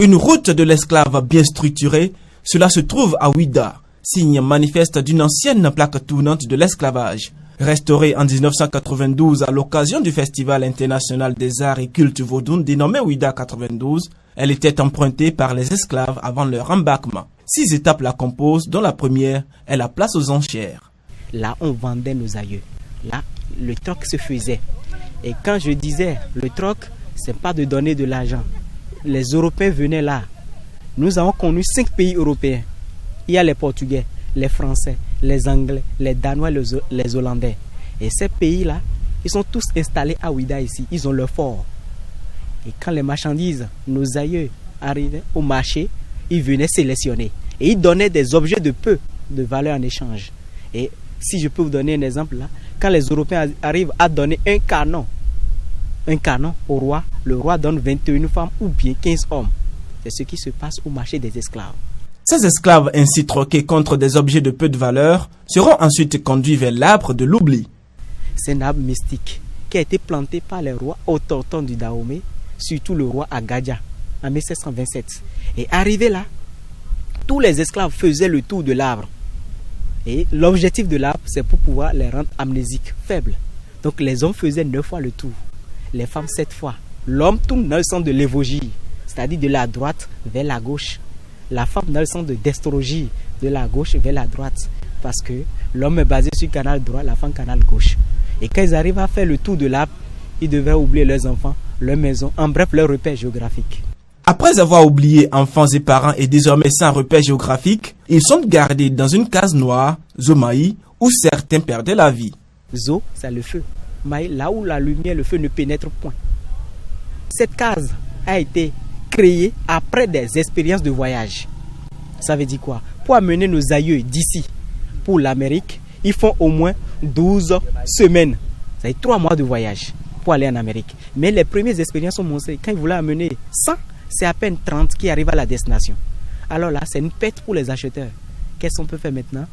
Une route de l'esclave bien structurée, cela se trouve à Ouida, signe manifeste d'une ancienne plaque tournante de l'esclavage. Restaurée en 1992 à l'occasion du Festival international des arts et cultes vaudounes dénommé Ouida 92, elle était empruntée par les esclaves avant leur embarquement. 6 étapes la composent, dont la première est la place aux enchères. Là, on vendait nos aïeux. Là, le troc se faisait. Et quand je disais le troc, c'est pas de donner de l'argent. Les Européens venaient là. Nous avons connu 5 pays européens. Il y a les Portugais, les Français, les Anglais, les Danois, les Hollandais. Et ces pays-là, ils sont tous installés à Ouida ici. Ils ont leur fort. Et quand les marchandises, nos aïeux, arrivaient au marché, ils venaient sélectionner. Et ils donnaient des objets de peu de valeur en échange. Et si je peux vous donner un exemple là, quand les Européens arrivent à donner un canon au roi, le roi donne 21 femmes ou bien 15 hommes. C'est ce qui se passe au marché des esclaves. Ces esclaves ainsi troqués contre des objets de peu de valeur seront ensuite conduits vers l'arbre de l'oubli. C'est un arbre mystique qui a été planté par les rois autochtones du Dahomey, surtout le roi Agadia en 1727. Et arrivé là, tous les esclaves faisaient le tour de l'arbre. Et l'objectif de l'arbre, c'est pour pouvoir les rendre amnésiques, faibles. Donc les hommes faisaient 9 fois le tour, les femmes 7 fois. L'homme tourne dans le sens de l'évogie, c'est-à-dire de la droite vers la gauche. La femme dans le sens de destrogie, de la gauche vers la droite. Parce que l'homme est basé sur le canal droit, la femme canal gauche. Et quand ils arrivent à faire le tour de l'arbre, ils devraient oublier leurs enfants, leur maison, en bref leur repère géographique. Après avoir oublié enfants et parents et désormais sans repère géographique, ils sont gardés dans une case noire, Zomaï, où certains perdaient la vie. Zo, c'est le feu. Maï, là où la lumière, le feu ne pénètre point. Cette case a été créée après des expériences de voyage. Ça veut dire quoi? Pour amener nos aïeux d'ici pour l'Amérique, ils font au moins 12 semaines. Ça veut dire 3 mois de voyage pour aller en Amérique. Mais les premières expériences ont montré quand ils voulaient amener 100, c'est à peine 30 qui arrivent à la destination. Alors là, c'est une perte pour les acheteurs. Qu'est-ce qu'on peut faire maintenant?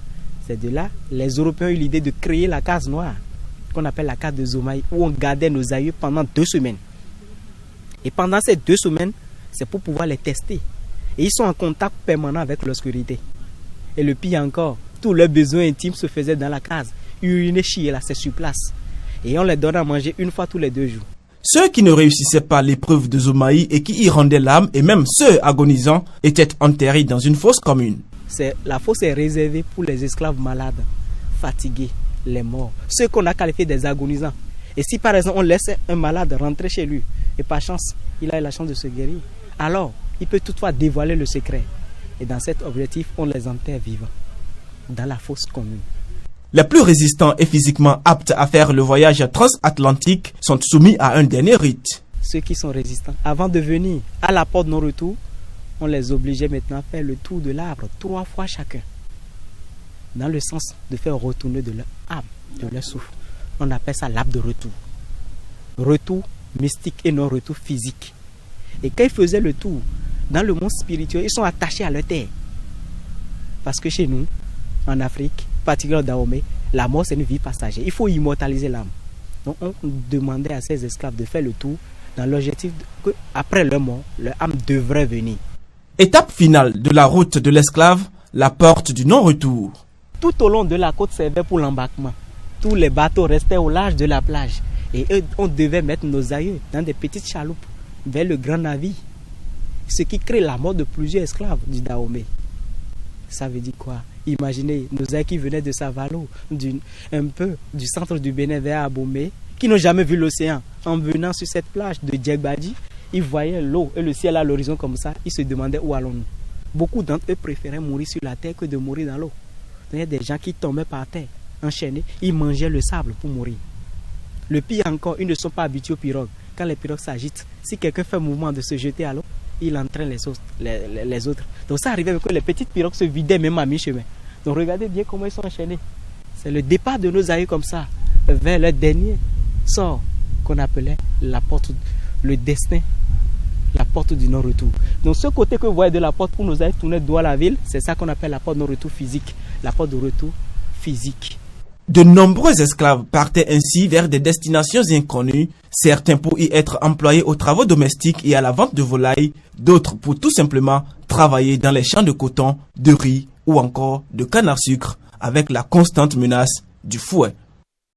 C'est de là, les Européens ont eu l'idée de créer la case noire, qu'on appelle la case de Zomaï, où on gardait nos aïeux pendant 2 semaines. Et pendant ces 2 semaines, c'est pour pouvoir les tester. Et ils sont en contact permanent avec l'obscurité. Et le pire encore, tous leurs besoins intimes se faisaient dans la case. Uriner, chier, là, c'est sur place. Et on les donne à manger 1 fois tous les 2 jours. Ceux qui ne réussissaient pas l'épreuve de Zomaï et qui y rendaient l'âme, et même ceux agonisants, étaient enterrés dans une fosse commune. La fosse est réservée pour les esclaves malades, fatigués, les morts, ceux qu'on a qualifiés des agonisants. Et si par exemple on laisse un malade rentrer chez lui, et par chance, il a eu la chance de se guérir, alors il peut toutefois dévoiler le secret. Et dans cet objectif, on les enterre vivants, dans la fosse commune. Les plus résistants et physiquement aptes à faire le voyage transatlantique sont soumis à un dernier rite. Ceux qui sont résistants, avant de venir à la porte de non-retour, on les obligeait maintenant à faire le tour de l'arbre 3 fois chacun. Dans le sens de faire retourner de leur âme, de leur souffle. On appelle ça l'arbre de retour. Retour mystique et non retour physique. Et quand ils faisaient le tour, dans le monde spirituel, ils sont attachés à leur terre. Parce que chez nous, en Afrique, particulièrement au Dahomey, la mort c'est une vie passagère. Il faut immortaliser l'âme. Donc on demandait à ces esclaves de faire le tour dans l'objectif qu'après leur mort, leur âme devrait venir. Étape finale de la route de l'esclave, la porte du non-retour. Tout au long de la côte servait pour l'embarquement. Tous les bateaux restaient au large de la plage. Et on devait mettre nos aïeux dans des petites chaloupes vers le grand navire. Ce qui crée la mort de plusieurs esclaves du Dahomey. Ça veut dire quoi? Imaginez nos aïeux qui venaient de Savalo, un peu du centre du Bénin vers Abomey, qui n'ont jamais vu l'océan. En venant sur cette plage de Djegbadi, ils voyaient l'eau et le ciel à l'horizon comme ça. Ils se demandaient où allons-nous. Beaucoup d'entre eux préféraient mourir sur la terre que de mourir dans l'eau. Il y a des gens qui tombaient par terre, enchaînés, ils mangeaient le sable pour mourir. Le pire encore, ils ne sont pas habitués aux pirogues. Quand les pirogues s'agitent, si quelqu'un fait le mouvement de se jeter à l'eau, il entraîne les autres. Donc ça arrivait que les petites pirogues se vidaient même à mi-chemin. Donc regardez bien comment ils sont enchaînés. C'est le départ de nos aïeux comme ça, vers le dernier sort qu'on appelait la porte, le destin, la porte du non-retour. Donc ce côté que vous voyez de la porte pour nous aïeux tourner droit à la ville, c'est ça qu'on appelle la porte de non-retour physique. La porte de retour physique. De nombreux esclaves partaient ainsi vers des destinations inconnues, certains pour y être employés aux travaux domestiques et à la vente de volailles, d'autres pour tout simplement travailler dans les champs de coton, de riz ou encore de canne à sucre avec la constante menace du fouet.